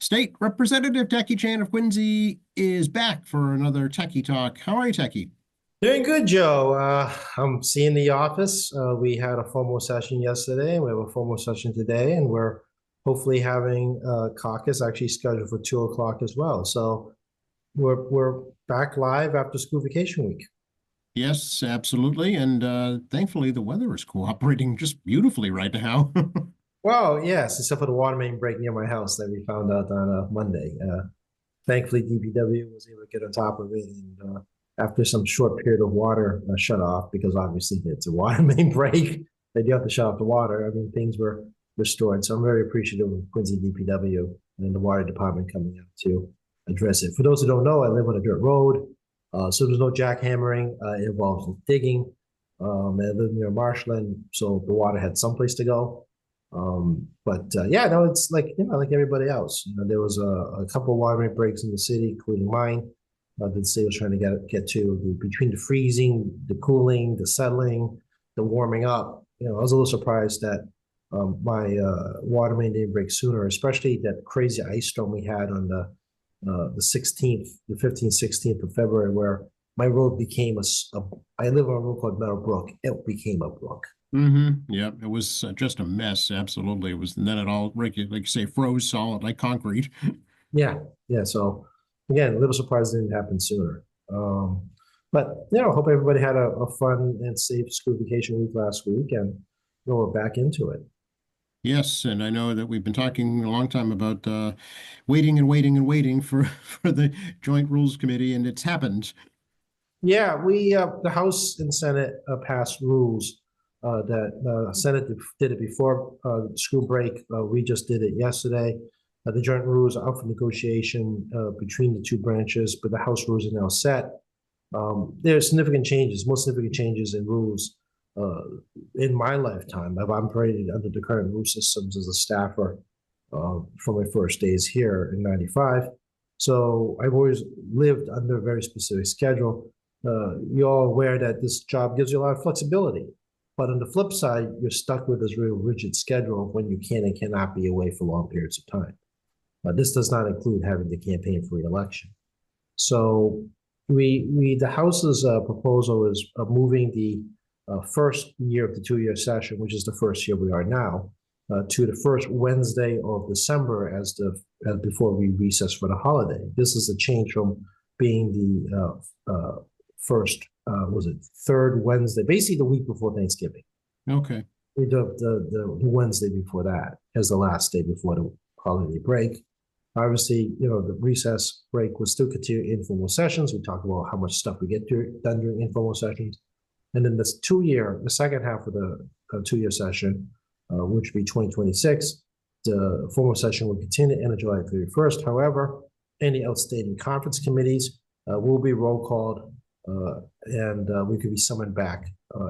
State Representative Techie Chan of Quincy is back for another Techie Talk. How are you, Techie? Doing good, Joe. I'm seeing the office. We had a formal session yesterday. We have a formal session today, and we're hopefully having a caucus actually scheduled for 2 o'clock as well. So we're back live after school vacation week. Yes, absolutely. And thankfully, the weather is cooperating just beautifully right now. Well, yes, except for the water main break near my house that we found out on Monday. Thankfully, DPW was able to get on top of it, and after some short period of water shut off, because obviously it's a water main break, they do have to shut off the water. I mean, things were restored. So I'm very appreciative of Quincy DPW and the water department coming out to address it. For those who don't know, I live on a dirt road, so there's no jackhammering. It involves digging. I live near marshland, so the water had someplace to go. Yeah, no, it's like, like everybody else. There was a couple of water main breaks in the city, including mine, that the city was trying to get to. Between the freezing, the cooling, the settling, the warming up. I was a little surprised that my water main didn't break sooner, especially that crazy ice storm we had on the 16th, the 15th, 16th of February, where my road became I live on a road called Meadowbrook. It became a brook. Yeah, it was just a mess. Absolutely. It was, and then it all, like you say, froze solid like concrete. Yeah, yeah. So again, a little surprised it didn't happen sooner. Hope everybody had a fun and safe school vacation week last week, and we're back into it. Yes, and I know that we've been talking a long time about waiting and waiting and waiting for for the Joint Rules Committee, and it's happened. Yeah, the House and Senate passed rules that Senate did it before school break. We just did it yesterday. The joint rules are up for negotiation between the two branches, but the House rules are now set. There are significant changes, most significant changes in rules in my lifetime. I've operated under the current rule systems as a staffer from my first days here in '95. So I've always lived under a very specific schedule. You're all aware that this job gives you a lot of flexibility. But on the flip side, you're stuck with this real rigid schedule of when you can and cannot be away for long periods of time. This does not include having to campaign for re-election. So the House's proposal is moving the first year of the 2-year session, which is the first year we are now, to the first Wednesday of December as before we recess for the holiday. This is a change from being the third Wednesday, basically the week before Thanksgiving. Okay. We do the Wednesday before that as the last day before the holiday break. Obviously, the recess break will still continue informal sessions. We talk about how much stuff we get done during informal sessions. And then the second half of the 2-year session, which will be 2026, the formal session will continue to end on July 31st. However, any outstanding conference committees will be roll called, and we could be summoned back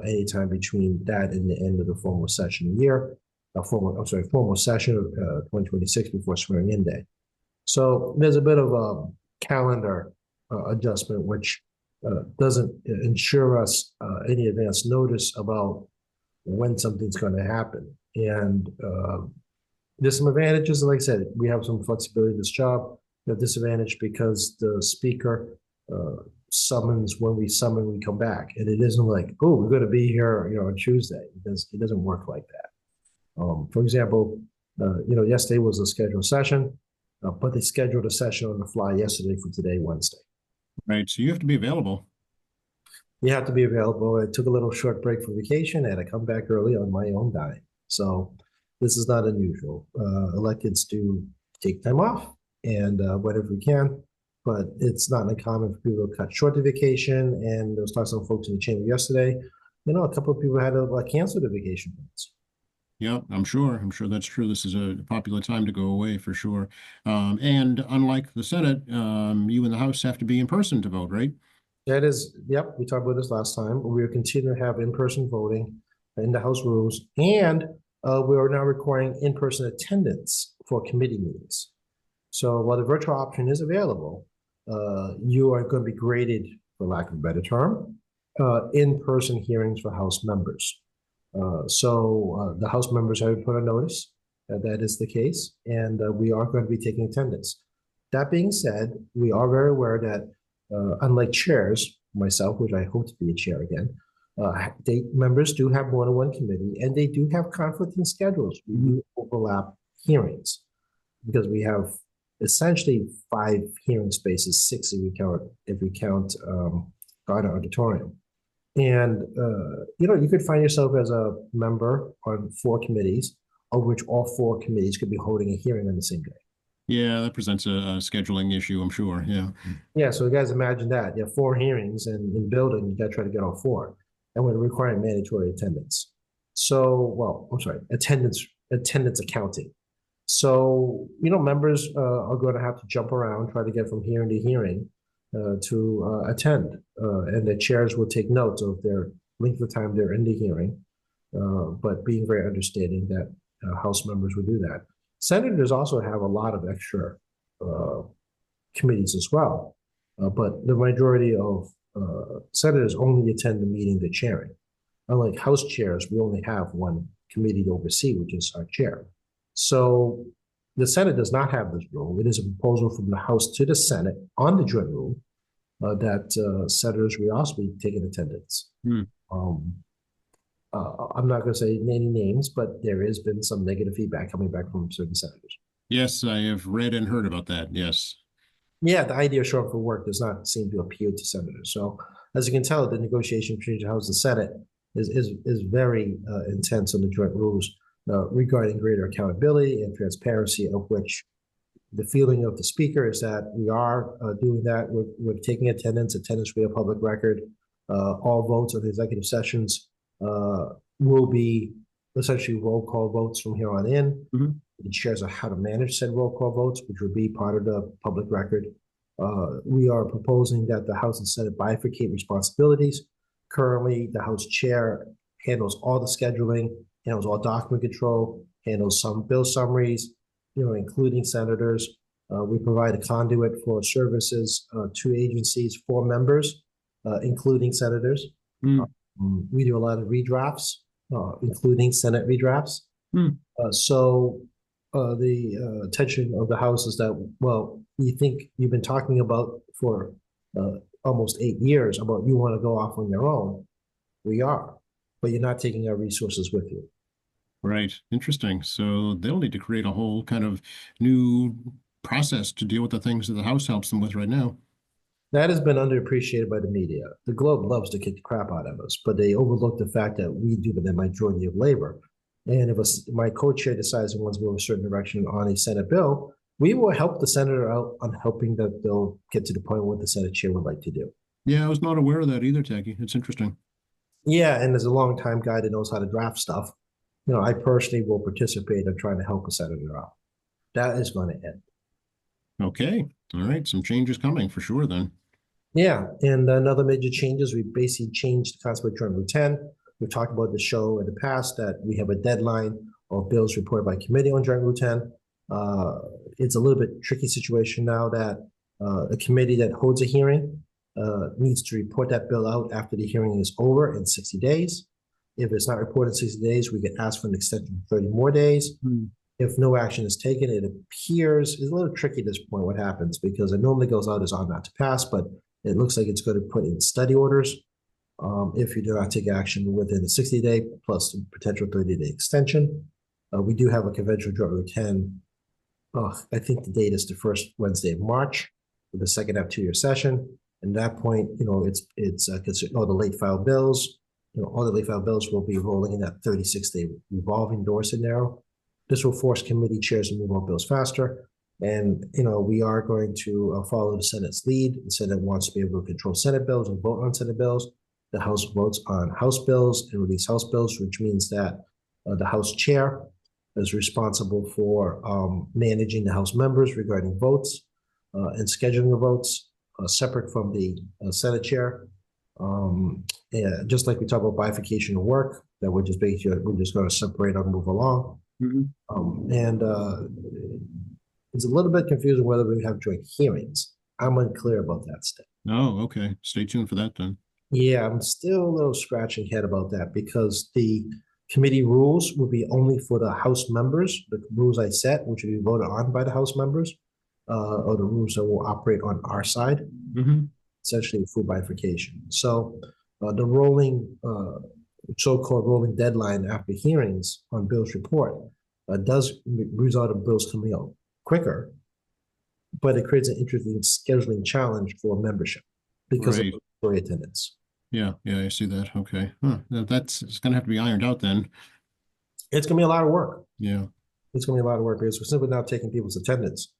anytime between that and the end of the formal session year, formal session of 2026 before swearing in day. So there's a bit of a calendar adjustment, which doesn't ensure us any advance notice about when something's going to happen. And there's some advantages. Like I said, we have some flexibility in this job. The disadvantage because the speaker summons when we summon, we come back, and it isn't like, oh, we're going to be here, on Tuesday. It doesn't work like that. For example, yesterday was a scheduled session, but they scheduled a session on the fly yesterday for today, Wednesday. Right. So you have to be available. You have to be available. I took a little short break for vacation, and I come back early on my own dime. So this is not unusual. Electeds do take time off, and whatever we can. But it's not uncommon for people to cut short the vacation. And there was talking to some folks in the chamber yesterday. A couple of people had to cancel the vacation plans. Yeah, I'm sure. I'm sure that's true. This is a popular time to go away for sure. And unlike the Senate, you and the House have to be in person to vote, right? That is, yep. We talked about this last time. We will continue to have in-person voting in the House rules, and we are now requiring in-person attendance for committee meetings. So while the virtual option is available, you are going to be graded, for lack of a better term, in-person hearings for House members. The House members have put a notice that is the case, and we are going to be taking attendance. That being said, we are very aware that unlike chairs, myself, which I hope to be a chair again, members do have more than one committee, and they do have conflicting schedules. We do overlap hearings because we have essentially 5 hearing spaces, 6 if we count Gardner Auditorium. And you could find yourself as a member on 4 committees, of which all 4 committees could be holding a hearing on the same day. Yeah, that presents a scheduling issue, I'm sure. Yeah. Yeah, so you guys imagine that. You have 4 hearings in building, you gotta try to get all 4. And we're requiring mandatory attendance. So, well, I'm sorry, attendance accounting. So, members are going to have to jump around, try to get from hearing to hearing to attend. And the chairs will take notes of their length of time they're in the hearing, but being very understanding that House members will do that. Senators also have a lot of extra committees as well, but the majority of senators only attend the meeting they're chairing. Unlike House chairs, we only have one committee to oversee, which is our chair. So the Senate does not have this rule. It is a proposal from the House to the Senate on the joint rule that senators will also be taking attendance. I'm not going to say any names, but there has been some negative feedback coming back from certain senators. Yes, I have read and heard about that. Yes. Yeah, the idea of showing up for work does not seem to appeal to senators. So, as you can tell, the negotiation between the House and Senate is very intense on the joint rules regarding greater accountability and transparency, of which the feeling of the speaker is that we are doing that. We're taking attendance. Attendance will be a public record. All votes of the executive sessions will be essentially roll call votes from here on in. The chairs on how to manage said roll call votes, which will be part of the public record. We are proposing that the House and Senate bifurcate responsibilities. Currently, the House chair handles all the scheduling, handles all document control, handles some bill summaries, including senators. We provide a conduit for services to agencies for members, including senators. We do a lot of redrafts, including Senate redrafts. So the attention of the House is that, well, you think you've been talking about for almost 8 years about you want to go off on your own. We are, but you're not taking our resources with you. Right. Interesting. So they'll need to create a whole kind of new process to deal with the things that the House helps them with right now. That has been underappreciated by the media. The Globe loves to kick the crap out of us, but they overlook the fact that we do the majority of labor. And if my co-chair decides he wants to move a certain direction on a Senate bill, we will help the senator out on helping that bill get to the point what the Senate chair would like to do. Yeah, I was not aware of that either, Tacky. It's interesting. Yeah, and as a longtime guy that knows how to draft stuff, I personally will participate in trying to help a senator out. That is going to end. Okay. All right. Some changes coming for sure then. Yeah, and another major change is we basically changed the concept of Joint Rule 10. We've talked about the show in the past that we have a deadline of bills reported by committee on Joint Rule 10. It's a little bit tricky situation now that a committee that holds a hearing needs to report that bill out after the hearing is over in 60 days. If it's not reported in 60 days, we get asked for an extension of 30 more days. If no action is taken, it appears, it's a little tricky at this point what happens because it normally goes out as on not to pass, but it looks like it's going to put in study orders if you do not take action within the 60-day plus the potential 30-day extension. We do have a conventional Joint Rule 10. I think the date is the first Wednesday of March for the second half 2-year session. And at that point, it's considered all the late file bills. All the late file bills will be rolling in that 36-day revolving door scenario. This will force committee chairs to move on bills faster. And, we are going to follow the Senate's lead. The Senate wants to be able to control Senate bills and vote on Senate bills. The House votes on House bills and release House bills, which means that the House chair is responsible for managing the House members regarding votes and scheduling the votes separate from the Senate chair. Just like we talk about bifurcation of work, that we're just going to separate and move along. It's a little bit confusing whether we have joint hearings. I'm unclear about that step. Oh, okay. Stay tuned for that then. Yeah, I'm still a little scratching head about that because the Committee rules will be only for the House members, the rules I set, which will be voted on by the House members, or the rules that will operate on our side, essentially full bifurcation. So the so-called rolling deadline after hearings on Bill's report does result in bills coming out quicker, but it creates an interesting scheduling challenge for membership because Right. of employee attendance. Yeah, I see that. Okay. That's it's gonna have to be ironed out then. It's gonna be a lot of work. Yeah. It's gonna be a lot of work because we're simply now taking people's attendance.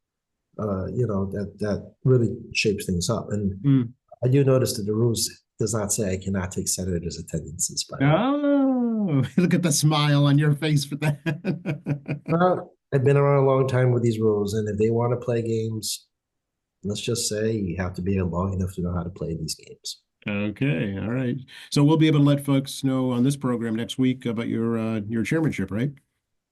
That really shapes things up. And I do notice that the rules does not say I cannot take senators' attendances, by the way. Oh, look at the smile on your face for that. I've been around a long time with these rules, and if they want to play games, let's just say you have to be long enough to know how to play these games. Okay, all right. So we'll be able to let folks know on this program next week about your chairmanship, right?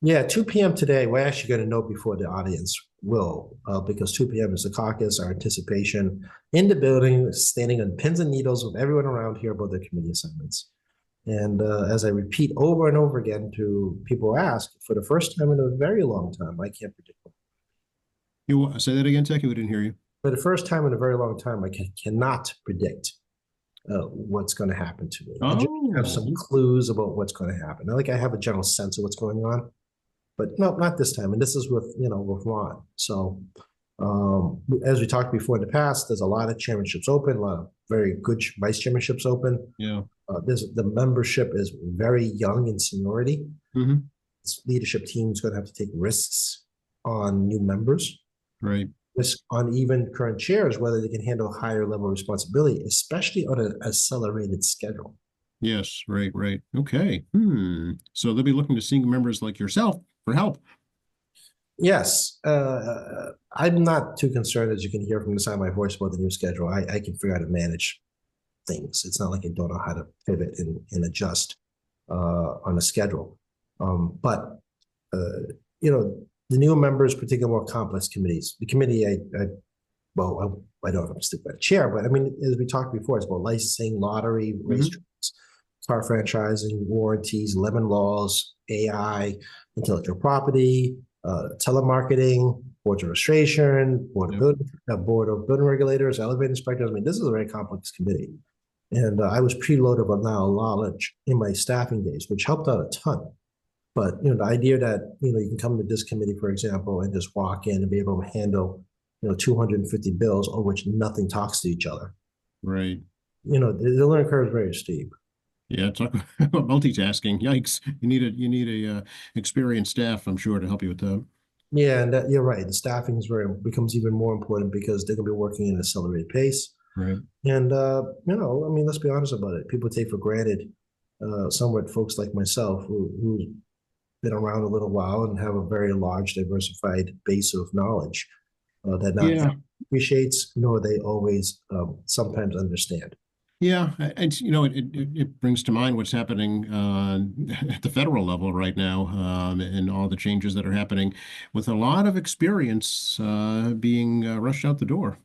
Yeah, 2 p.m. today. We're actually going to know before the audience will, because 2 p.m. is the caucus, our anticipation in the building, standing on pins and needles with everyone around here about their committee assignments. And as I repeat over and over again to people who ask, for the first time in a very long time, I can't predict. You say that again, Techie? We didn't hear you. For the first time in a very long time, I cannot predict what's going to happen to me. I just have some clues about what's going to happen. Like I have a general sense of what's going on, but no, not this time. And this is with Ron. So as we talked before in the past, there's a lot of chairmanships open, a lot of very good vice chairmanships open. Yeah. The membership is very young in seniority. This leadership team is going to have to take risks on new members. Right. Risk on even current chairs, whether they can handle higher level responsibility, especially on an accelerated schedule. Yes, right. Okay. So they'll be looking to senior members like yourself for help. Yes. I'm not too concerned, as you can hear from the sound of my voice, about the new schedule. I can figure out how to manage things. It's not like I don't know how to pivot and adjust on a schedule. But the new members, particularly more complex committees. The committee, I don't know if I'm still by the chair, but I mean, as we talked before, it's about licensing, lottery, racetracks, car franchising, warranties, lemon laws, AI, intellectual property, telemarketing, boards of registration, board of building regulators, elevator inspectors. I mean, this is a very complex committee. And I was preloaded with now knowledge in my staffing days, which helped out a ton. But the idea that you can come to this committee, for example, and just walk in and be able to handle 250 bills, of which nothing talks to each other. Right. The learning curve is very steep. Yeah, talk about multitasking. Yikes! You need a experienced staff, I'm sure, to help you with that. Yeah, and you're right. The staffing becomes even more important because they're going to be working at an accelerated pace. Right. And I mean, let's be honest about it. People take for granted, somewhat folks like myself who's been around a little while and have a very large, diversified base of knowledge that not everyone appreciates, nor they always sometimes understand. Yeah, it brings to mind what's happening at the federal level right now, and all the changes that are happening, with a lot of experience being rushed out the door.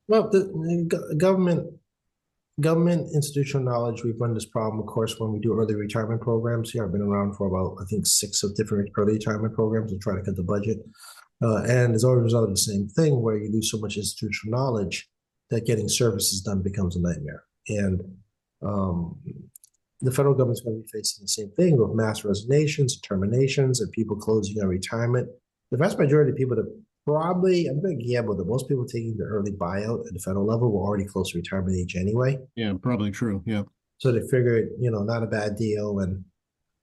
Well, the government institutional knowledge, we've run this problem, of course, when we do early retirement programs here. I've been around for about, I think, 6 of different early retirement programs to try to cut the budget. And it's always resulted in the same thing where you lose so much institutional knowledge that getting services done becomes a nightmare. And the federal government's going to be facing the same thing with mass resignations, terminations, and people closing on retirement. The vast majority of people that probably, I'm going to gamble that most people taking the early buyout at the federal level were already close to retirement age anyway. Yeah, probably true. Yeah. So they figured, not a bad deal, and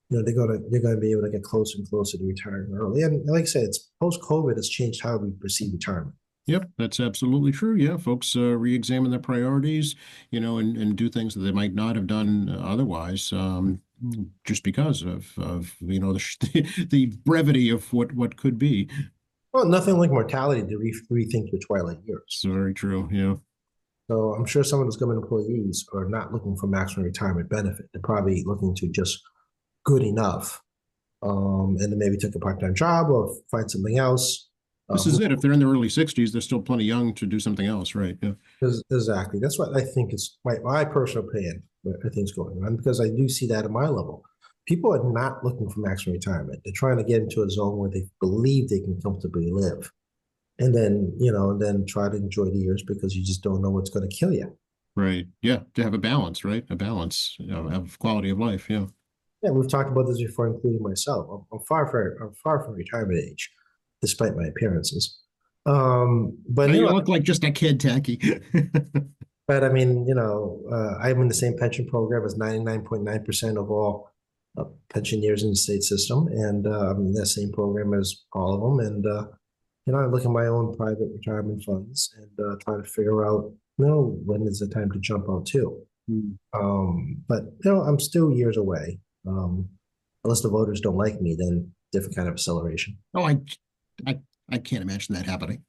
they're going to be able to get closer and closer to retiring early. And like I said, it's post-COVID has changed how we perceive retirement. Yep, that's absolutely true. Yeah, folks re-examine their priorities, and do things that they might not have done otherwise, just because of the brevity of what could be. Well, nothing like mortality to rethink your twilight years. It's very true. Yeah. So I'm sure some of those government employees are not looking for maximum retirement benefit. They're probably looking to just good enough, and then maybe take a part-time job or find something else. This is it. If they're in their early 60s, they're still plenty young to do something else, right? Yeah. Exactly. That's what I think is my personal opinion where things going on, because I do see that at my level. people are not looking for maximum retirement. They're trying to get into a zone where they believe they can comfortably live. And then, then try to enjoy the years because you just don't know what's going to kill you. Right. Yeah. To have a balance, right? A balance, of quality of life. Yeah. Yeah, we've talked about this before, including myself. I'm far from retirement age, despite my appearances. But Now you look like just a kid, Tacky. but I mean, I'm in the same pension program as 99.9% of all pensioners in the state system, and I'm in the same program as all of them. And I look at my own private retirement funds and try to figure out, when is the time to jump out too. But I'm still years away. Unless the voters don't like me, then different kind of acceleration. Oh, I can't imagine that happening.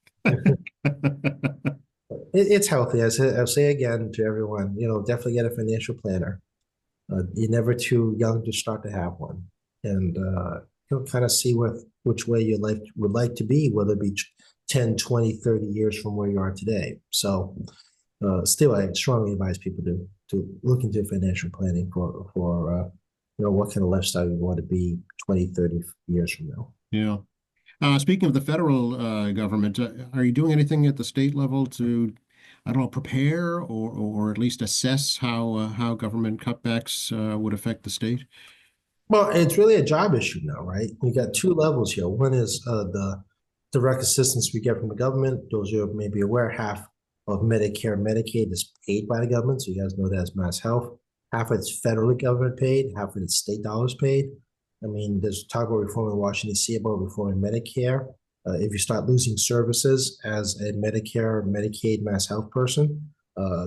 It's healthy. I'll say again to everyone, definitely get a financial planner. You're never too young to start to have one, and kind of see which way your life would like to be, whether it be 10, 20, 30 years from where you are today. So still, I strongly advise people to look into financial planning for what kind of lifestyle you want to be 20, 30 years from now. Yeah. Speaking of the federal government, are you doing anything at the state level to, I don't know, prepare or at least assess how government cutbacks would affect the state? Well, it's really a job issue now, right? We got two levels here. One is the direct assistance we get from the government. Those who may be aware, half of Medicare and Medicaid is paid by the government. So you guys know that as Mass Health. Half of it's federally government paid, half of it's state dollars paid. I mean, there's talk about reform in Washington, D.C. about reform in Medicare. If you start losing services as a Medicare, Medicaid, Mass Health person,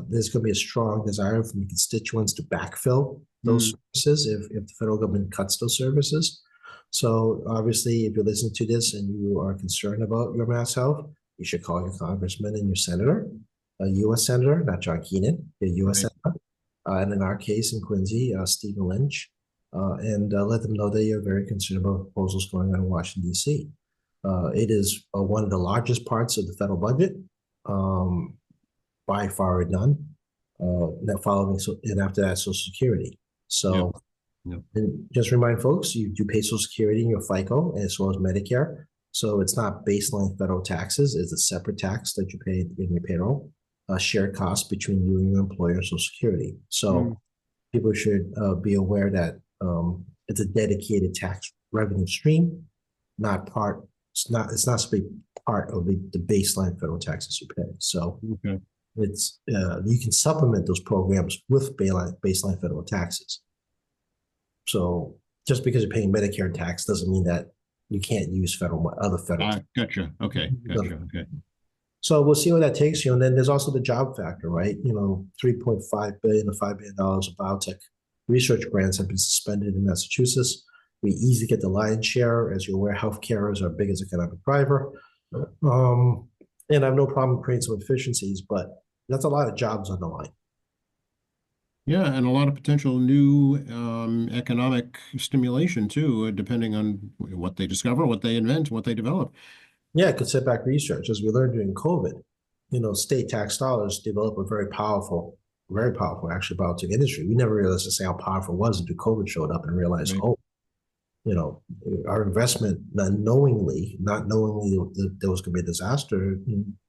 there's going to be a strong desire from the constituents to backfill those services if the federal government cuts those services. So obviously, if you're listening to this and you are concerned about your Mass Health, you should call your congressman and your senator, a U.S. senator, not John Keenan, a U.S. senator, and in our case in Quincy, Stephen Lynch. And let them know that you're very concerned about proposals going on in Washington, D.C. It is one of the largest parts of the federal budget, by far and none. And after that, Social Security. So And just remind folks, you do pay Social Security in your FICO as well as Medicare. So it's not baseline federal taxes. It's a separate tax that you pay in your payroll, a shared cost between you and your employer, Social Security. So people should be aware that it's a dedicated tax revenue stream, not part. It's not supposed to be part of the baseline federal taxes you pay. So it's you can supplement those programs with baseline federal taxes. So just because you're paying Medicare tax doesn't mean that you can't use other federal. Gotcha. Okay. Gotcha. Okay. So we'll see where that takes you. And then there's also the job factor, right? $3.5 billion to $5 billion of biotech research grants have been suspended in Massachusetts. We easily get the lion's share. As you're aware, healthcare is our biggest economic driver. And I have no problem creating some efficiencies, but that's a lot of jobs on the line. Yeah, and a lot of potential new economic stimulation too, depending on what they discover, what they invent, what they develop. Yeah, it could set back research. As we learned during COVID, state tax dollars develop a very powerful actually biotech industry. We never realized just how powerful it was until COVID showed up and realized, our investment, not knowingly that there was going to be a disaster,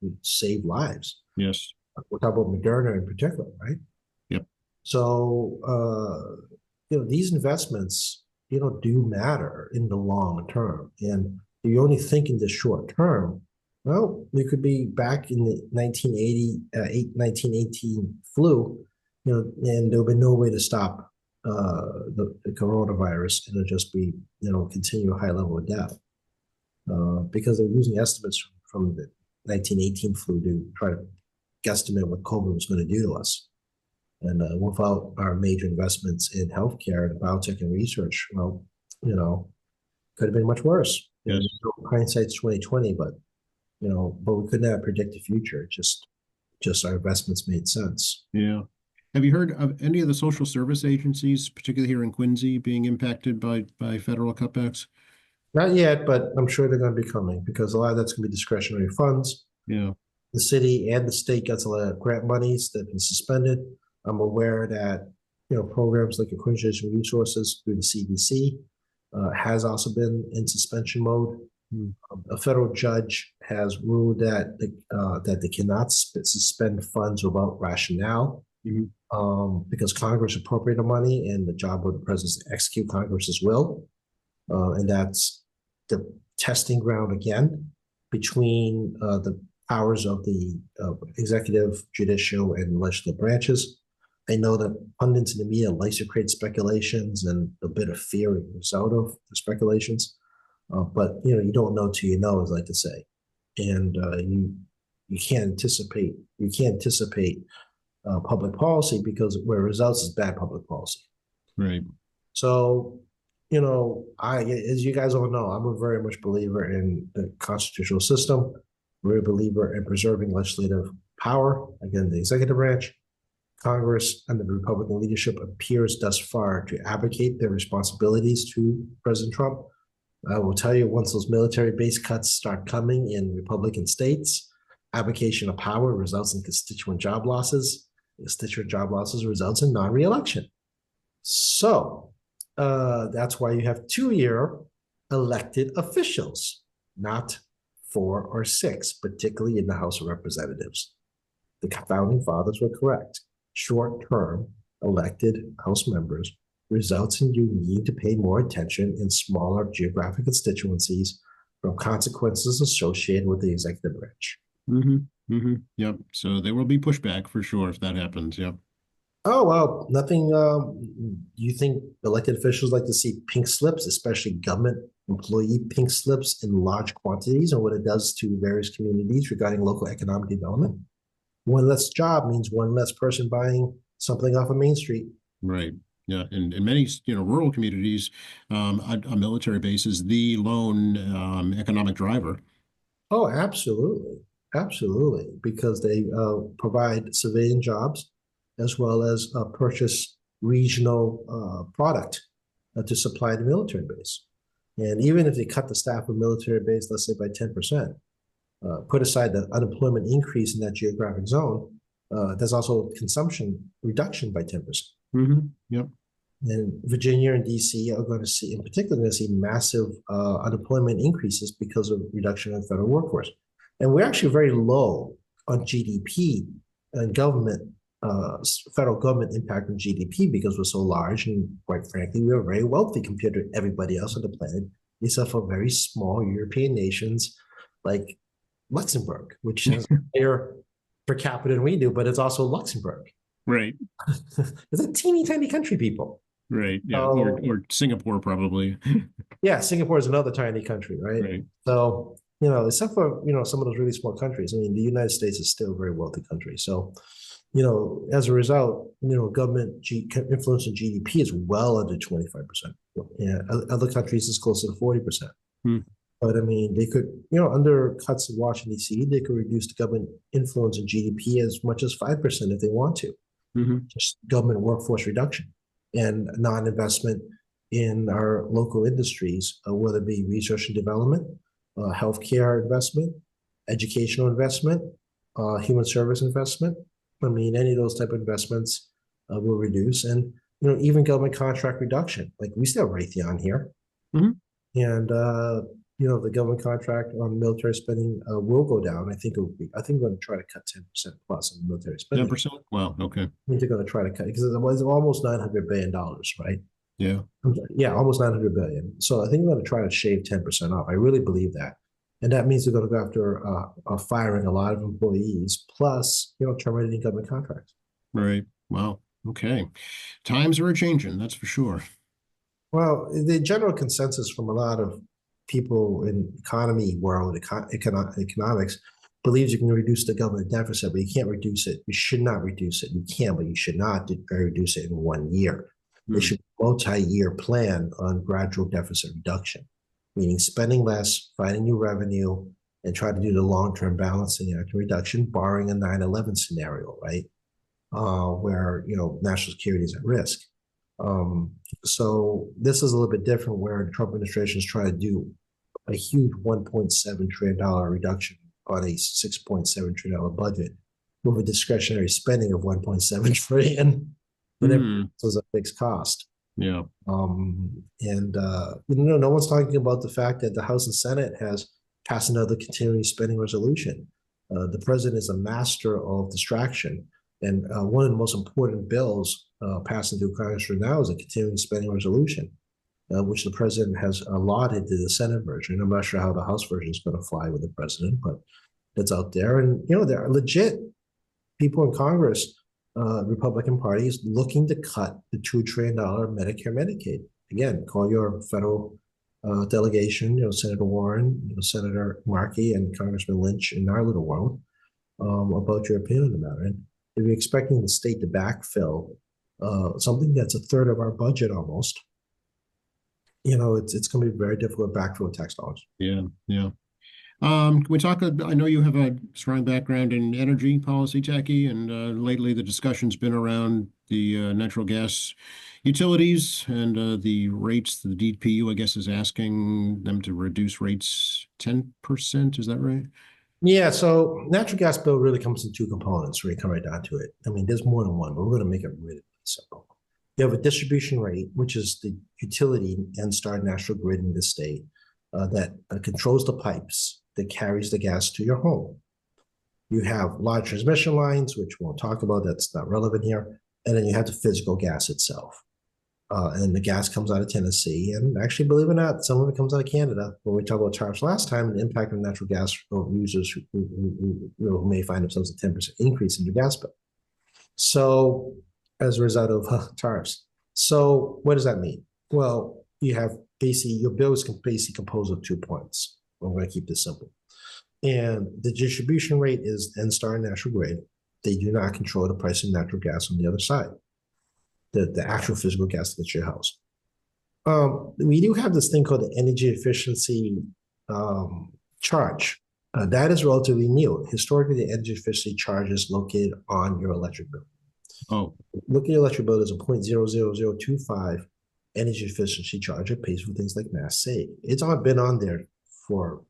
would save lives. Yes. We're talking about Moderna in particular, right? Yep. So, these investments, do matter in the long term. And if you only think in the short term, well, we could be back in the 1918 flu, and there'll be no way to stop the coronavirus, and it'll just be, continue a high level of death. Because they're using estimates from the 1918 flu to try to guesstimate what COVID was going to do to us. And without our major investments in healthcare and biotech and research, well, could have been much worse. Yes. Hindsight's 2020, but we could not predict the future. Just our investments made sense. Yeah. Have you heard of any of the social service agencies, particularly here in Quincy, being impacted by federal cutbacks? Not yet, but I'm sure they're going to be coming because a lot of that's going to be discretionary funds. Yeah. The city and the state gets a lot of grant monies that have been suspended. I'm aware that, programs like Acquisition Resources through the CDC has also been in suspension mode. A federal judge has ruled that they cannot suspend funds without rationale. Because Congress appropriated money, and the job of the president is to execute Congress's will, and that's the testing ground again between the powers of the executive, judicial, and legislative branches. I know that pundits in the media like to create speculations and a bit of fear as a result of the speculations, but you don't know till you know, as I like to say, and you can't anticipate. You can't anticipate public policy, because where results is bad public policy. Right. So, as you guys all know, I'm a very much believer in the constitutional system. We're a believer in preserving legislative power. Again, the executive branch, Congress, under the Republican leadership appears thus far to abdicate their responsibilities to President Trump. I will tell you, once those military base cuts start coming in Republican states, abdication of power results in constituent job losses. Constituent job losses results in non-reelection. So that's why you have 2-year elected officials, not 4 or 6, particularly in the House of Representatives. The founding fathers were correct. Short-term elected House members results in you needing to pay more attention in smaller geographic constituencies from consequences associated with the executive branch. Yep. So there will be pushback for sure if that happens. Yep. Oh, well, nothing. You think elected officials like to see pink slips, especially government employee pink slips in large quantities, and what it does to various communities regarding local economic development? One less job means one less person buying something off of Main Street. Right. Yeah. And in many, rural communities, a military base is the lone economic driver. Oh, absolutely. Absolutely. Because they provide civilian jobs as well as purchase regional product to supply the military base. And even if they cut the staff of military base, let's say by 10%, put aside the unemployment increase in that geographic zone, there's also consumption reduction by 10%. Yep. And Virginia and DC are going to see, in particular, going to see massive unemployment increases because of reduction in federal workforce. And we're actually very low on GDP and federal government impact on GDP because we're so large, and quite frankly, we're very wealthy compared to everybody else on the planet, except for very small European nations like Luxembourg, which has higher per capita than we do, but it's also Luxembourg. Right. It's a teeny tiny country, people. Right. Yeah. Or Singapore, probably. Yeah, Singapore is another tiny country, right? So, except for, some of those really small countries, I mean, the United States is still a very wealthy country. So, as a result, government influence on GDP is well under 25%. Yeah, other countries is closer to 40%. But I mean, they could, under cuts in Washington, D.C., they could reduce the government influence on GDP as much as 5% if they want to. Just government workforce reduction and non-investment in our local industries, whether it be research and development, healthcare investment, educational investment, human service investment. I mean, any of those type of investments will reduce. And, even government contract reduction, like we still have Raytheon here. And, the government contract on military spending will go down. I think we're going to try to cut 10% plus on military spending. 10%? Wow. Okay. I think they're going to try to cut it because it was almost $900 billion, right? Yeah. Yeah, almost $900 billion. So I think we're going to try to shave 10% off. I really believe that. And that means they're going to go after firing a lot of employees, plus, terminating government contracts. Right. Wow. Okay. Times are changing, that's for sure. Well, the general consensus from a lot of people in economy world, economics, believes you can reduce the government deficit, but you can't reduce it. You should not reduce it. You can, but you should not reduce it in 1 year. There should be a multi-year plan on gradual deficit reduction, meaning spending less, finding new revenue, and try to do the long-term balancing act reduction, barring a 9/11 scenario, right? Where, national security is at risk. So this is a little bit different, where the Trump administration is trying to do a huge $1.7 trillion reduction on a $6.7 trillion budget with a discretionary spending of $1.7 trillion. but it Hmm. was a fixed cost. Yeah. No one's talking about the fact that the House and Senate has passed another continuing spending resolution. The president is a master of distraction, and one of the most important bills passing through Congress right now is a continuing spending resolution, which the president has allotted to the Senate version. I'm not sure how the House version is going to fly with the president, but it's out there, and there are legit people in Congress, Republican Party is looking to cut the $2 trillion Medicare Medicaid. Again, call your federal delegation, Senator Warren, Senator Markey, and Congressman Lynch in our little world about your opinion on the matter. And if you're expecting the state to backfill something that's a third of our budget almost, it's going to be very difficult to backfill tax dollars. Yeah. Yeah. Can we talk, I know you have a strong background in energy policy, Jackie, and lately the discussion's been around the natural gas utilities and the rates. The DPU, I guess, is asking them to reduce rates 10%. Is that right? Yeah, so natural gas bill really comes in two components when you come right down to it. I mean, there's more than one, but we're going to make it really simple. You have a distribution rate, which is the utility Enstar National Grid in the state that controls the pipes that carries the gas to your home. You have large transmission lines, which we'll talk about, that's not relevant here. And then you have the physical gas itself. And the gas comes out of Tennessee. And actually, believe it or not, some of it comes out of Canada. When we talked about tariffs last time and the impact on natural gas users who may find themselves a 10% increase in your gas bill. So as a result of tariffs. So what does that mean? Well, you have basically, your bill is basically composed of 2 points. I'm going to keep this simple. And the distribution rate is Enstar National Grid. They do not control the price of natural gas on the other side, the actual physical gas that's your house. We do have this thing called the energy efficiency charge. That is relatively new. Historically, the energy efficiency charge is located on your electric bill. Oh, Look at your electric bill, there's a 0.00025 energy efficiency charge. It pays for things like mass save. It's been on there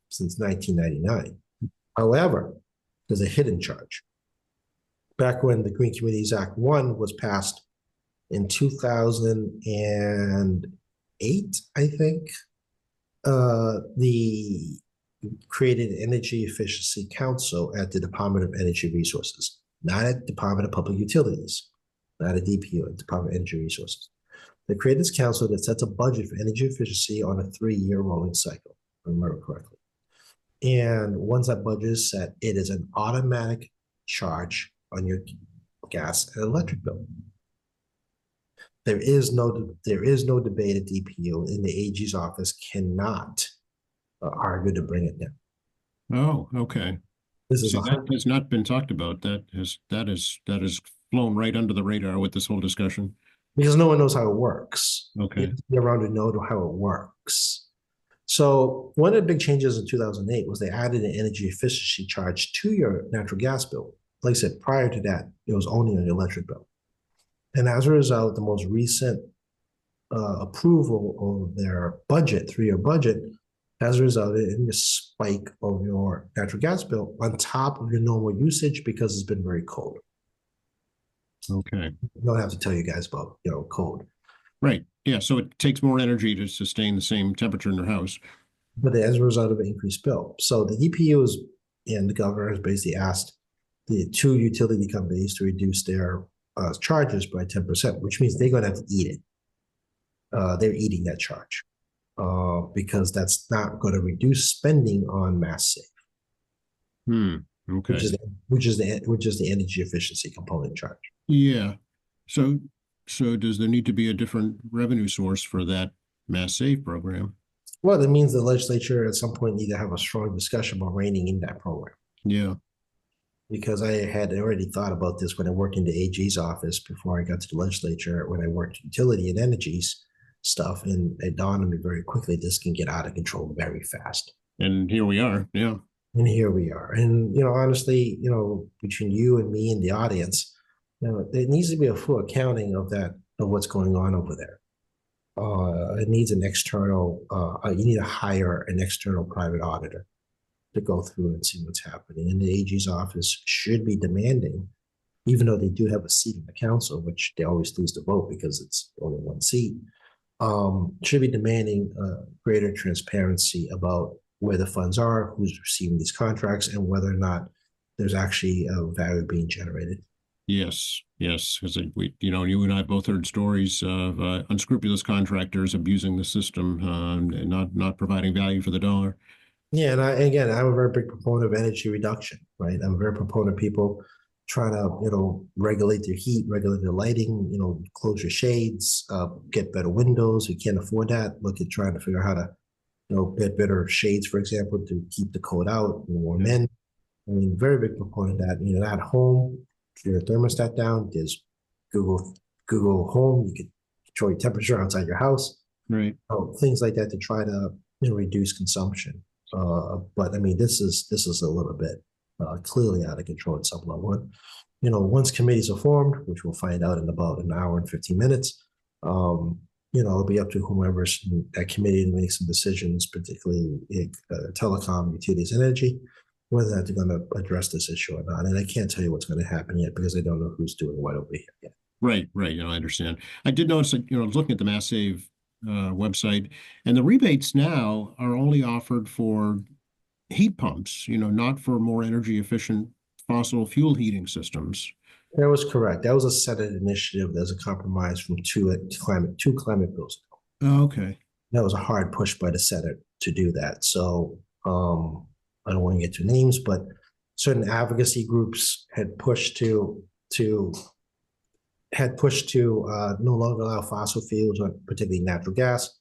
since 1999. However, there's a hidden charge. Back when the Green Communities Act 1 was passed in 2008, I think, the created an Energy Efficiency Council at the Department of Energy Resources, not at Department of Public Utilities, not at DPU, at Department of Energy Resources. They created this council that sets a budget for energy efficiency on a 3-year rolling cycle, if I remember correctly. And once that budget is set, it is an automatic charge on your gas and electric bill. There is no debate at DPU, and the AG's office cannot argue to bring it down. oh, okay. This is See, that has not been talked about. That has flown right under the radar with this whole discussion. because no one knows how it works. Okay. You have to be around to know how it works. So one of the big changes in 2008 was they added an energy efficiency charge to your natural gas bill. Like I said, prior to that, it was only on your electric bill. And as a result, the most recent approval of their budget, 3-year budget, has resulted in a spike of your natural gas bill on top of your normal usage because it's been very cold. Okay. I don't have to tell you guys about, cold. Right. Yeah. So it takes more energy to sustain the same temperature in your house. But as a result of an increased bill. So the DPU and the governor has basically asked the 2 utility companies to reduce their charges by 10%, which means they're going to have to eat it. They're eating that charge because that's not going to reduce spending on mass save. Okay. Which is the energy efficiency component charge. Yeah. So does there need to be a different revenue source for that mass save program? Well, that means the legislature at some point need to have a strong discussion about reining in that program. Yeah. Because I had already thought about this when I worked in the AG's office before I got to the legislature, when I worked utility and energies stuff, and it dawned on me very quickly, this can get out of control very fast. And here we are. Yeah. And here we are. And, honestly, between you and me and the audience, there needs to be a full accounting of what's going on over there. It needs an external, you need to hire an external private auditor to go through and see what's happening. And the AG's office should be demanding even though they do have a seat in the council, which they always lose the vote because it's only one seat, should be demanding greater transparency about where the funds are, who's receiving these contracts, and whether or not there's actually value being generated. Yes, yes, because we, you and I both heard stories of unscrupulous contractors abusing the system, and not providing value for the dollar. Yeah, and again, I'm a very big proponent of energy reduction, right? I'm a very proponent of people trying to, regulate their heat, regulate their lighting, close your shades, get better windows. If you can't afford that, look at trying to figure out how to, get better shades, for example, to keep the cold out, warm in. I mean, very big proponent of that. At home, your thermostat down. There's Google Home. You can control your temperature outside your house. Right. Things like that to try to reduce consumption. But I mean, this is a little bit clearly out of control at some level. And, once committees are formed, which we'll find out in about an hour and 15 minutes, it'll be up to whomever's that committee to make some decisions, particularly telecom, utilities, energy, whether or not they're going to address this issue or not. And I can't tell you what's going to happen yet because I don't know who's doing what over here yet. Right, right. I understand. I did notice that, I was looking at the Mass Save website, and the rebates now are only offered for heat pumps, not for more energy efficient fossil fuel heating systems. That was correct. That was a Senate initiative. There's a compromise from two climate bills ago. Oh, okay. That was a hard push by the Senate to do that. So I don't want to get to names, but certain advocacy groups had pushed to no longer allow fossil fuels, or particularly natural gas,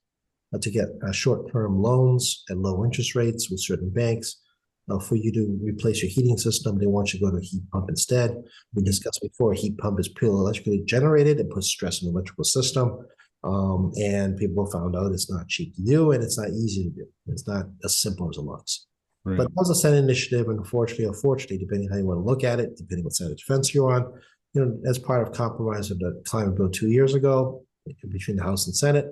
to get short-term loans at low interest rates with certain banks. For you to replace your heating system, they want you to go to a heat pump instead. We discussed before, a heat pump is purely electrically generated and puts stress on the electrical system. And people found out it's not cheap to do and it's not easy to do. It's not as simple as it looks. Right. But that was a Senate initiative, and unfortunately, depending on how you want to look at it, depending what side of the fence you're on, as part of compromise of the climate bill 2 years ago between the House and Senate,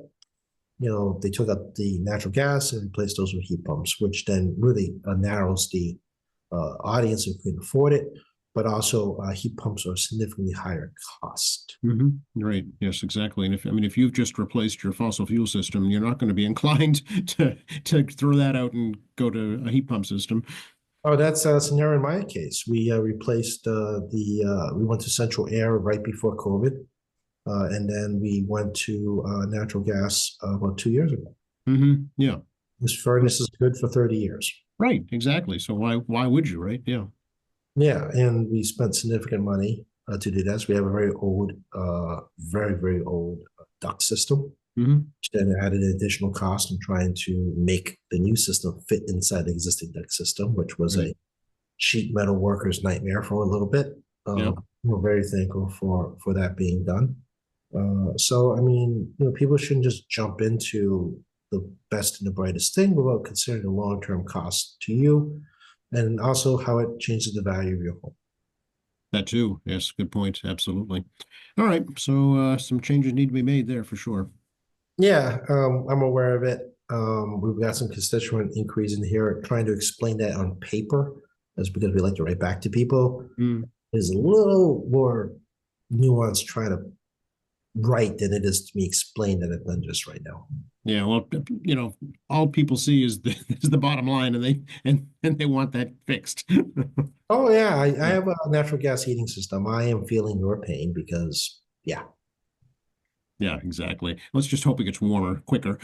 they took up the natural gas and replaced those with heat pumps, which then really narrows the audience if we can afford it. But also, heat pumps are significantly higher cost. Mm-hmm. Right. Yes, exactly. And if you've just replaced your fossil fuel system, you're not going to be inclined to throw that out and go to a heat pump system. Oh, that's a scenario in my case. We replaced we went to central air right before COVID. And then we went to natural gas about 2 years ago. Mm-hmm. Yeah. This furnace is good for 30 years. Right. Exactly. So why would you, right? Yeah. Yeah. And we spent significant money to do that. So we have a very old, very, very old duct system. Mm-hmm. Which then added an additional cost in trying to make the new system fit inside the existing duct system, which was a sheet metal worker's nightmare for a little bit. We're very thankful for that being done. So, I mean, people shouldn't just jump into the best and the brightest thing without considering the long-term cost to you and also how it changes the value of your home. That too. Yes, good point. Absolutely. All right. So some changes need to be made there for sure. Yeah, I'm aware of it. We've got some constituent inquiries in here trying to explain that on paper. That's because we like to write back to people. There's a little more nuance trying to write than it is to me explain that I've done just right now. Yeah, well, all people see is the bottom line, and they want that fixed. Oh yeah, I have a natural gas heating system. I am feeling your pain because yeah. Yeah, exactly. Let's just hope it gets warmer quicker.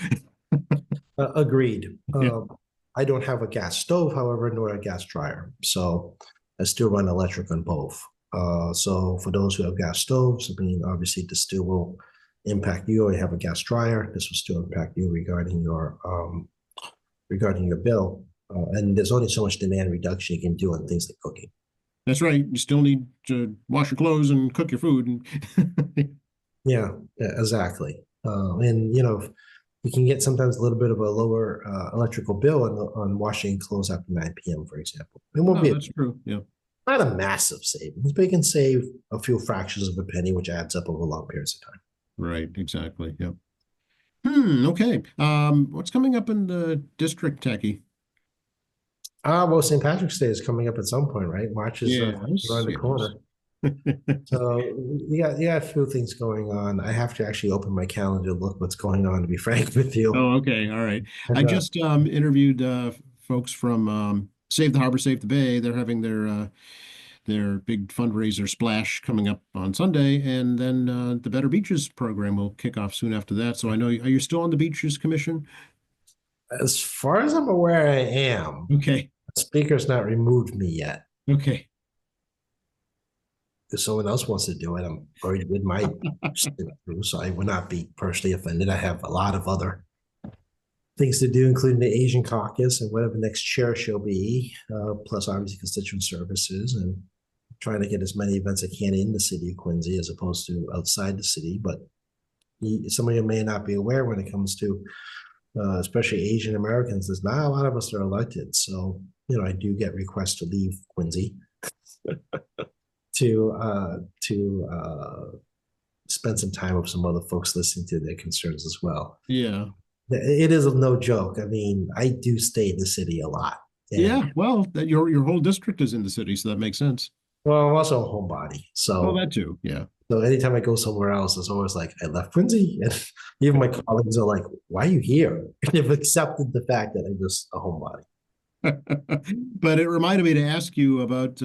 Agreed. Yeah. I don't have a gas stove, however, nor a gas dryer. So I still run electric on both. So for those who have gas stoves, I mean, obviously this still will impact you, or you have a gas dryer. This will still impact you regarding your bill. And there's only so much demand reduction you can do on things like cooking. That's right. You still need to wash your clothes and cook your food. Yeah, exactly. And you can get sometimes a little bit of a lower electrical bill on washing clothes after 9 p.m., for example. It won't be that's true. Yeah. Not a massive savings, but you can save a few fractions of a penny, which adds up over long periods of time. Right. Exactly. Yeah. Okay. What's coming up in the district, Tacky? Well, St. Patrick's Day is coming up at some point, right? March is around the corner. So you got a few things going on. I have to actually open my calendar to look what's going on, to be frank with you. Oh, okay. All right. I And just interviewed folks from Save the Harbor, Save the Bay. They're having their big fundraiser splash coming up on Sunday, and then the Better Beaches program will kick off soon after that. So I know, are you still on the Beaches Commission? as far as I'm aware, I am. Okay. The speaker's not removed me yet. Okay. If someone else wants to do it, I'm or it might slip through, so I would not be personally offended. I have a lot of other things to do, including the Asian caucus and whatever next chair she'll be, plus obviously constituent services and trying to get as many events I can in the city of Quincy as opposed to outside the city. But some of you may not be aware when it comes to especially Asian Americans, there's not a lot of us that are elected. So, I do get requests to leave Quincy to spend some time with some other folks listening to their concerns as well. Yeah. It is no joke. I mean, I do stay in the city a lot. And, Yeah. Well, your whole district is in the city, so that makes sense. well, I'm also a homebody. Oh, So that too. Yeah. so anytime I go somewhere else, it's always like I left Quincy. And even my colleagues are like, why are you here? They've accepted the fact that I'm just a homebody. But it reminded me to ask you about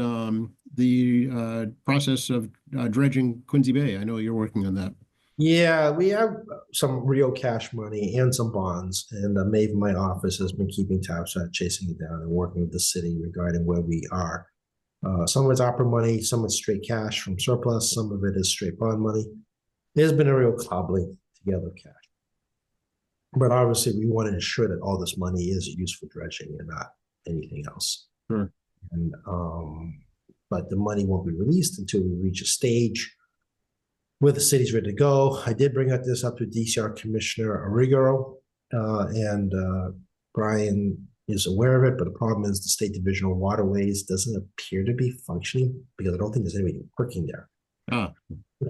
the process of dredging Quincy Bay. I know you're working on that. Yeah, we have some real cash money and some bonds, and Maeve, my office, has been keeping tabs on chasing it down and working with the city regarding where we are. Some of it's opera money, some of it's straight cash from surplus, some of it is straight bond money. There's been a real cobbling together of cash. But obviously, we want to ensure that all this money is used for dredging and not anything else. Sure. And but the money won't be released until we reach a stage where the city's ready to go. I did bring this up to DCR Commissioner Arrigaro, and Brian is aware of it, but the problem is the State Division of Waterways doesn't appear to be functioning because I don't think there's anybody working there. Ah,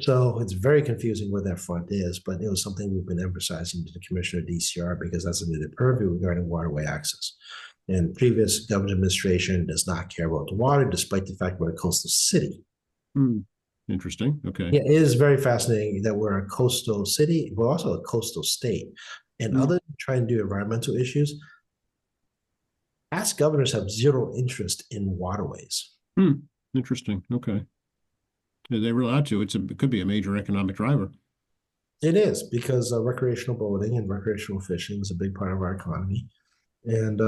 So it's very confusing where that front is, but it was something we've been emphasizing to the Commissioner of DCR because that's under the purview regarding waterway access. And previous government administration does not care about the water, despite the fact we're a coastal city. interesting. Okay. Yeah, it is very fascinating that we're a coastal city, but also a coastal state. And other than trying to do environmental issues, past governors have zero interest in waterways. Interesting. Okay. Yeah, they really ought to. It could be a major economic driver. It is because recreational boating and recreational fishing is a big part of our economy. And,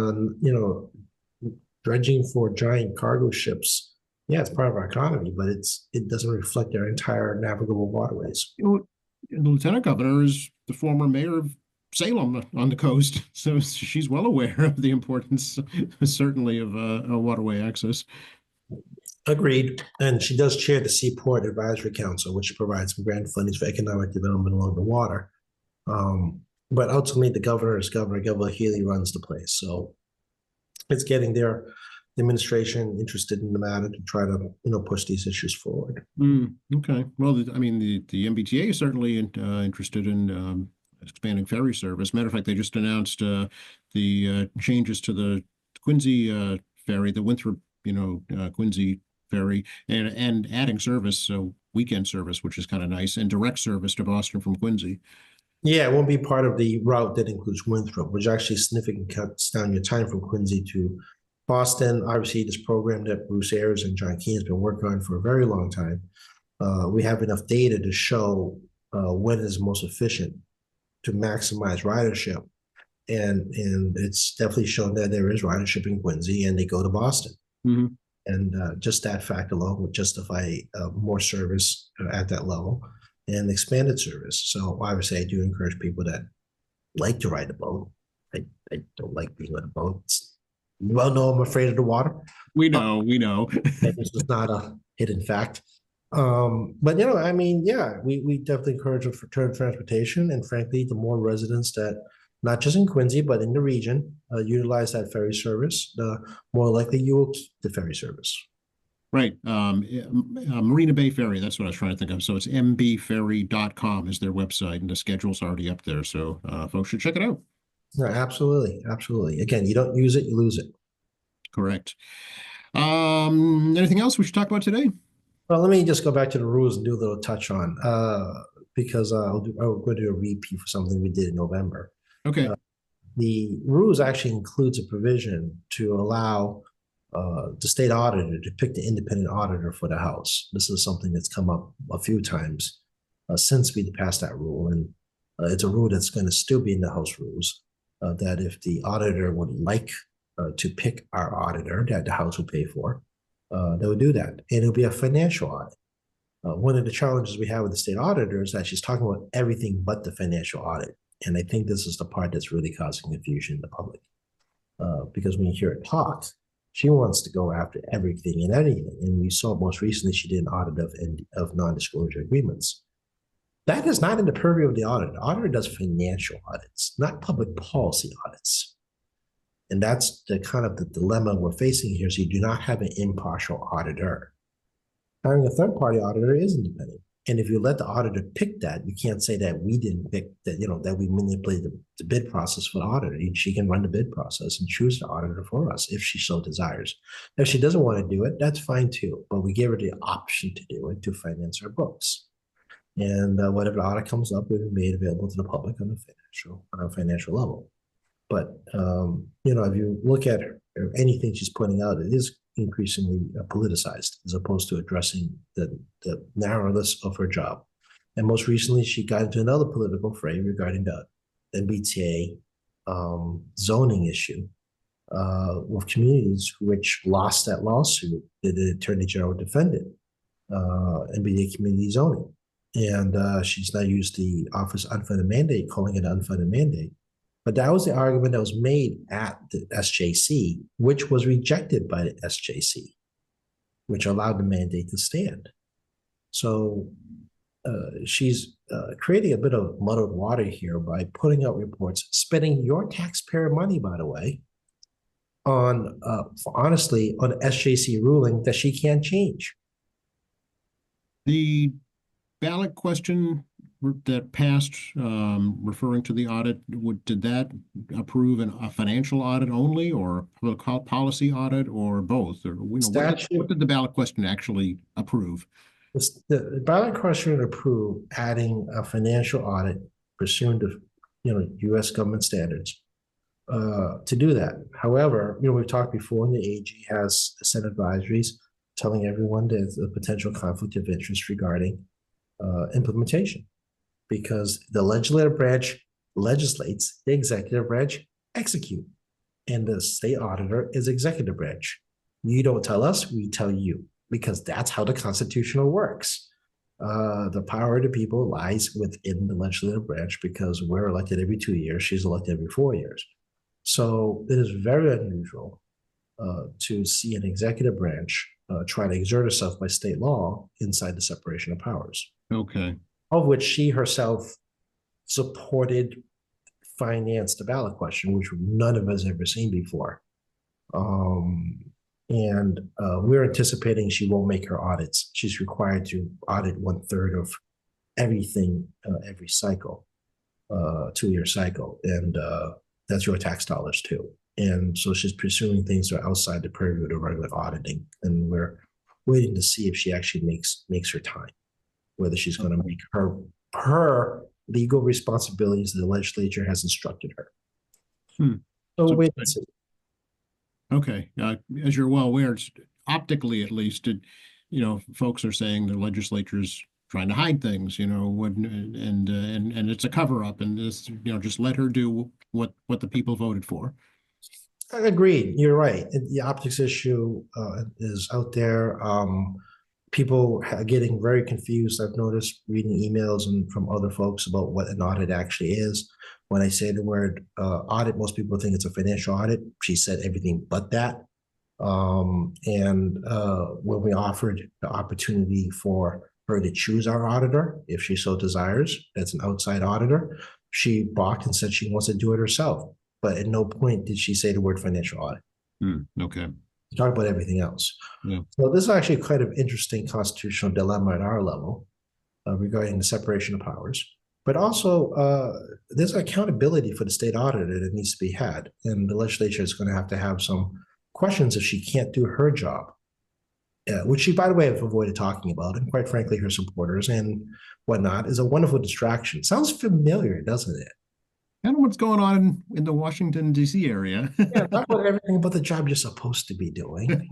dredging for giant cargo ships, yeah, it's part of our economy, but it doesn't reflect our entire navigable waterways. You know, the lieutenant governor is the former mayor of Salem on the coast, so she's well aware of the importance, certainly, of waterway access. Agreed. And she does chair the Seaport Advisory Council, which provides some grant funding for economic development along the water. But ultimately, the governor is Governor. Governor Healy runs the place. So it's getting their administration interested in the matter to try to, push these issues forward. Okay. Well, I mean, the MBTA is certainly interested in expanding ferry service. Matter of fact, they just announced the changes to the Quincy ferry, the Winthrop, Quincy ferry, and adding service, so weekend service, which is kind of nice, and direct service to Boston from Quincy. Yeah, it won't be part of the route that includes Winthrop, which actually significantly cuts down your time from Quincy to Boston. Obviously, this program that Bruce Ayers and John Keane has been working on for a very long time. We have enough data to show when is most efficient to maximize ridership. And it's definitely shown that there is ridership in Quincy and they go to Boston. And just that fact alone would justify more service at that level and expanded service. So obviously I do encourage people that like to ride a boat. I don't like being on a boat. Well, no, I'm afraid of the water. We know. This is not a hidden fact. But I mean, yeah, we definitely encourage return transportation. And frankly, the more residents that not just in Quincy, but in the region, utilize that ferry service, the more likely you will keep the ferry service. Right. Marina Bay Ferry, that's what I was trying to think of. So it's mbferry.com is their website, and the schedule's already up there. So folks should check it out. No, absolutely. Absolutely. Again, you don't use it, you lose it. Correct. Anything else we should talk about today? Well, let me just go back to the rules and do a little touch on, because I'll go do a repeat for something we did in November. Okay. The rules actually includes a provision to allow the state auditor to pick the independent auditor for the House. This is something that's come up a few times since we passed that rule, and it's a rule that's going to still be in the House rules. That if the auditor would like to pick our auditor that the House will pay for, they would do that, and it'll be a financial audit. One of the challenges we have with the state auditor is that she's talking about everything but the financial audit. And I think this is the part that's really causing confusion in the public. Because when you hear her talk, she wants to go after everything and anything. And we saw most recently she did an audit of non-disclosure agreements. That is not in the purview of the auditor. The auditor does financial audits, not public policy audits. And that's the kind of the dilemma we're facing here. So you do not have an impartial auditor. Hiring a third-party auditor is independent. And if you let the auditor pick that, you can't say that we didn't pick that, that we manipulated the bid process for the auditor. She can run the bid process and choose the auditor for us if she so desires. If she doesn't want to do it, that's fine too. But we give her the option to do it to finance our books. And whatever audit comes up, will be made available to the public on a financial level. But if you look at her, anything she's pointing out, it is increasingly politicized as opposed to addressing the narrowness of her job. And most recently, she got into another political fray regarding the MBTA zoning issue with communities which lost that lawsuit that the Attorney General defended MBTA community zoning. And she's now used the office unfunded mandate, calling it an unfunded mandate. But that was the argument that was made at the SJC, which was rejected by the SJC, which allowed the mandate to stand. So she's creating a bit of muddled water here by putting out reports, spending your taxpayer money, by the way, on honestly on an SJC ruling that she can't change. The ballot question that passed, referring to the audit, did that approve a financial audit only, or a policy audit, or both? Or what did the ballot question actually approve? The ballot question approved adding a financial audit pursuant to U.S. government standards to do that. However, we've talked before, and the AG has sent advisories telling everyone there's a potential conflict of interest regarding implementation, because the legislative branch legislates, the executive branch execute, and the state auditor is executive branch. You don't tell us, we tell you, because that's how the constitutional works. The power of the people lies within the legislative branch because we're elected every 2 years. She's elected every 4 years. So it is very unusual to see an executive branch try to exert herself by state law inside the separation of powers. Okay. Of which she herself supported, financed the ballot question, which none of us ever seen before. And we're anticipating she won't make her audits. She's required to audit 1/3 of everything every cycle, 2-year cycle. And that's your tax dollars too. And so she's pursuing things that are outside the purview of the regular auditing. And we're waiting to see if she actually makes her time, whether she's going to make her legal responsibilities that the legislature has instructed her. So wait and see. Okay. As you're well aware, optically at least, folks are saying the legislature's trying to hide things, and it's a cover up, and this, just let her do what the people voted for. Agreed. You're right. The optics issue is out there. People are getting very confused. I've noticed reading emails and from other folks about what an audit actually is. When I say the word audit, most people think it's a financial audit. She said everything but that. And when we offered the opportunity for her to choose our auditor, if she so desires, that's an outside auditor, she balked and said she wants to do it herself. But at no point did she say the word financial audit. Okay. Talk about everything else. Yeah. So this is actually quite an interesting constitutional dilemma at our level regarding the separation of powers. But also, there's accountability for the state auditor that needs to be had. And the legislature is going to have some questions if she can't do her job. which she, by the way, have avoided talking about, and quite frankly, her supporters and whatnot, is a wonderful distraction. Sounds familiar, doesn't it? Kind of what's going on in the Washington, D.C. area. Yeah, talk about everything about the job you're supposed to be doing.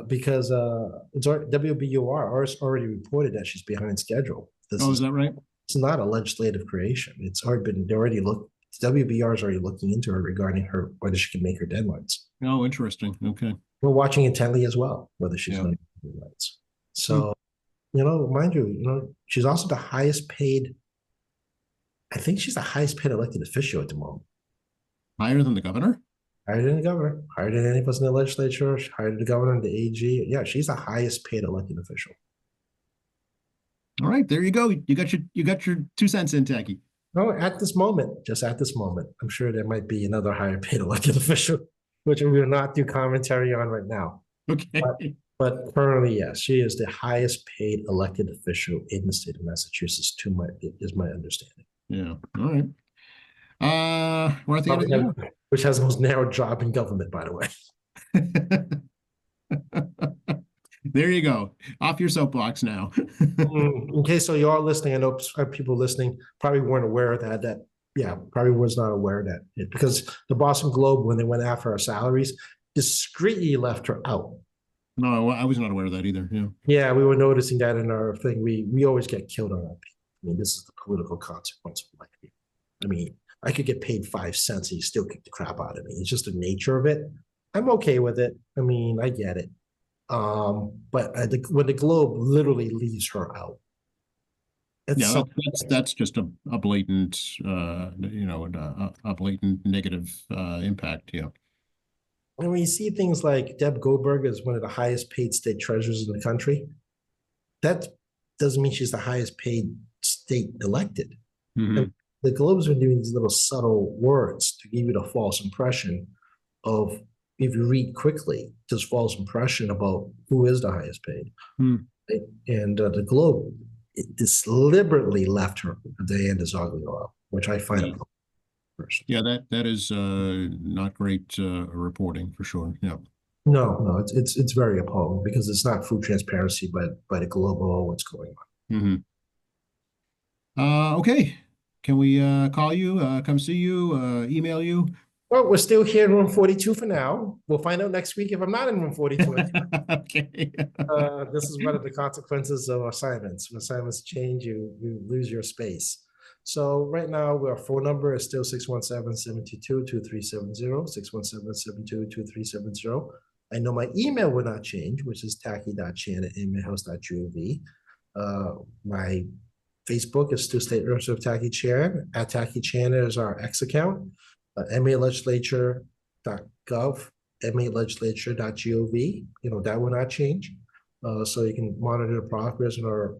Because WBUR has already reported that she's behind schedule. Oh, is that right? It's not a legislative creation. It's already been they already look. WBR is already looking into her regarding her whether she can make her deadlines. Oh, interesting. Okay. We're watching intently as well whether she's Yeah. going to make deadlines. So, mind you, she's also the highest paid. I think she's the highest paid elected official at the moment. Higher than the governor? Higher than the governor, higher than any person in the legislature, higher than the governor and the AG. Yeah, she's the highest paid elected official. All right, there you go. You got your 2 cents in, Tacky. No, at this moment, just at this moment, I'm sure there might be another higher paid elected official, which we will not do commentary on right now. Okay. But currently, yes, she is the highest paid elected official in the state of Massachusetts, is my understanding. Yeah. All right. We're at the end of the year. Which has the most narrow job in government, by the way. There you go. Off your soapbox now. Okay, so you are listening. I know people listening probably weren't aware of that. Probably was not aware of that because the Boston Globe, when they went after our salaries, discreetly left her out. No, I was not aware of that either. Yeah. Yeah, we were noticing that in our thing. We always get killed on our people. I mean, this is the political consequence of life. I mean, I could get paid 5 cents and you still kick the crap out of me. It's just the nature of it. I'm okay with it. I mean, I get it. But when the Globe literally leaves her out, that's just a blatant, a blatant negative impact. Yeah. And when you see things like Deb Goldberg is one of the highest paid state treasurers in the country, that doesn't mean she's the highest paid state elected. Mm-hmm. The Globes are doing these little subtle words to give you the false impression of, if you read quickly, this false impression about who is the highest paid. And the Globe deliberately left her Diana Zoglio, which I find yeah, that is not great reporting for sure. Yeah. No, it's very appalling because it's not full transparency, but by the global what's going on. Mm-hmm. Okay. Can we call you, come see you, email you? Well, we're still here in room 42 for now. We'll find out next week if I'm not in room 42. Okay. This is one of the consequences of assignments. When assignments change, you lose your space. So right now, our phone number is still 617-722-2370, 617-722-2370. I know my email will not change, which is tacky.chan@inmatehouse.gov. My Facebook is still State Representative Tacky Chan. At Tacky Chan is our X account. MAlegislature.gov, MAlegislature.gov. That will not change. So you can monitor the progress in our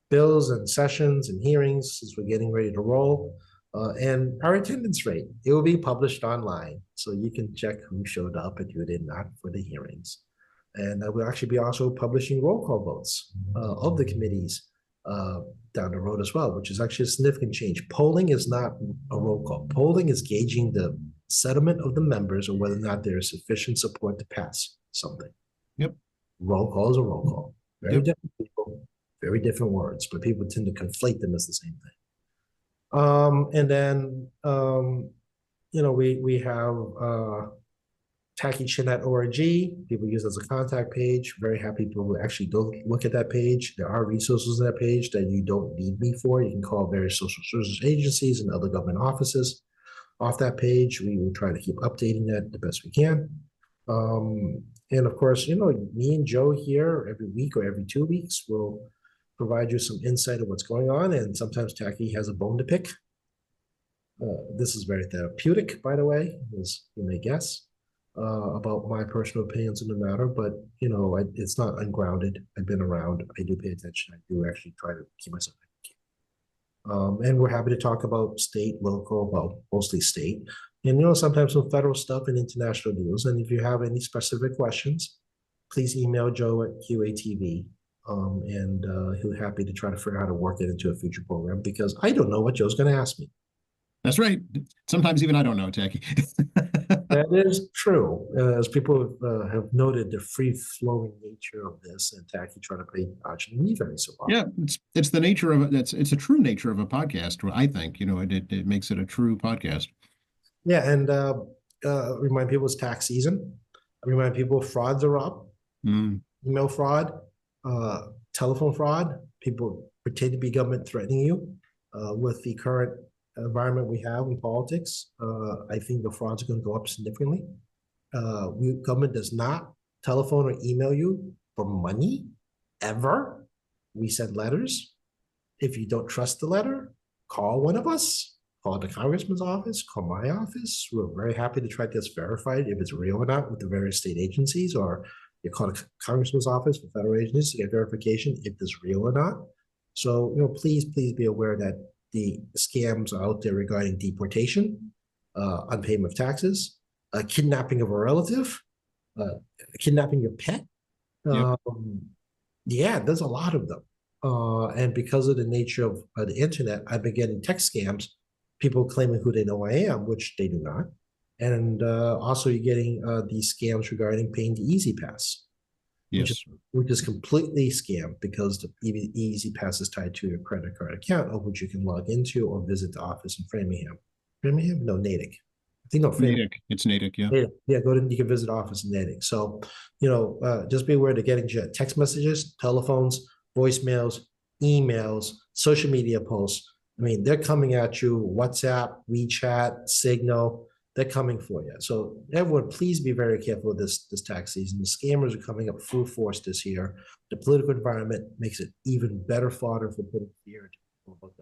bills and sessions and hearings as we're getting ready to roll. And our attendance rate, it will be published online. So you can check who showed up and who did not for the hearings. And we'll actually be also publishing roll call votes of the committees down the road as well, which is actually a significant change. Polling is not a roll call. Polling is gauging the sentiment of the members or whether or not there is sufficient support to pass something. Yep. Roll call is a roll call. Very different people, very different words, but people tend to conflate them as the same thing. And then, we have tackychin.org. People use it as a contact page. Very happy people will actually go look at that page. There are resources on that page that you don't need me for. You can call various social services agencies and other government offices off that page. We will try to keep updating that the best we can. And of course, me and Joe here every week or every 2 weeks will provide you some insight of what's going on. And sometimes Tacky has a bone to pick. This is very therapeutic, by the way, as you may guess. About my personal opinions in the matter, but it's not ungrounded. I've been around. I do pay attention. I do actually try to keep myself educated. And we're happy to talk about state, local, well, mostly state, and sometimes some federal stuff and international deals. And if you have any specific questions, please email Joe at QATV, and he'll be happy to try to figure out how to work it into a future program because I don't know what Joe's going to ask me. That's right. Sometimes even I don't know, Tacky. That is true. As people have noted, the free-flowing nature of this, and Tacky trying to play Arch and me very so often. Yeah, it's the nature of it. It's a true nature of a podcast. I think, it makes it a true podcast. Yeah, and remind people it's tax season. Remind people frauds are up. Email fraud, telephone fraud. People pretend to be government threatening you. With the current environment we have in politics, I think the frauds are going to go up significantly. Government does not telephone or email you for money ever. We send letters. If you don't trust the letter, call one of us, call the congressman's office, call my office. We're very happy to try to get this verified if it's real or not with the various state agencies, or you call the congressman's office for federal agencies to get verification if it's real or not. So, please be aware that the scams are out there regarding deportation, unpayment of taxes, kidnapping of a relative, kidnapping your pet. Yep. Yeah, there's a lot of them. And because of the nature of the internet, I've been getting text scams, people claiming who they know I am, which they do not. And also you're getting these scams regarding paying the Easy Pass. Yes. Which is completely scam because the Easy Pass is tied to your credit card account, of which you can log into or visit the office in Framingham. Framingham? No, Natick. I think no, Natick. It's Natick, yeah. Yeah, you can visit office in Natick. So, just be aware they're getting text messages, telephones, voicemails, emails, social media posts. I mean, they're coming at you, WhatsApp, WeChat, Signal. They're coming for you. So everyone, please be very careful of this tax season. The scammers are coming up full force this year. The political environment makes it even better fodder for putting fear into people.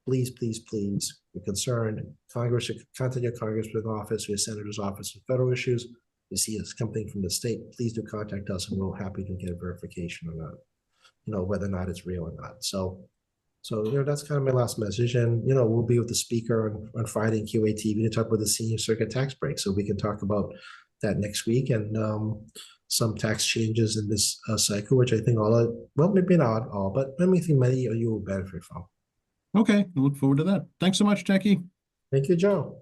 Please, we're concerned. Congress, contact your congressman's office, your senator's office for federal issues. You see it's something from the state, please do contact us and we're happy to get a verification or not, whether or not it's real or not. So that's kind of my last message. And, we'll be with the speaker on Friday in QATV to talk about the senior circuit tax break. So we can talk about that next week and some tax changes in this cycle, which I think maybe not all, but I think many of you will benefit from. Okay, I look forward to that. Thanks so much, Jackie. Thank you, Joe.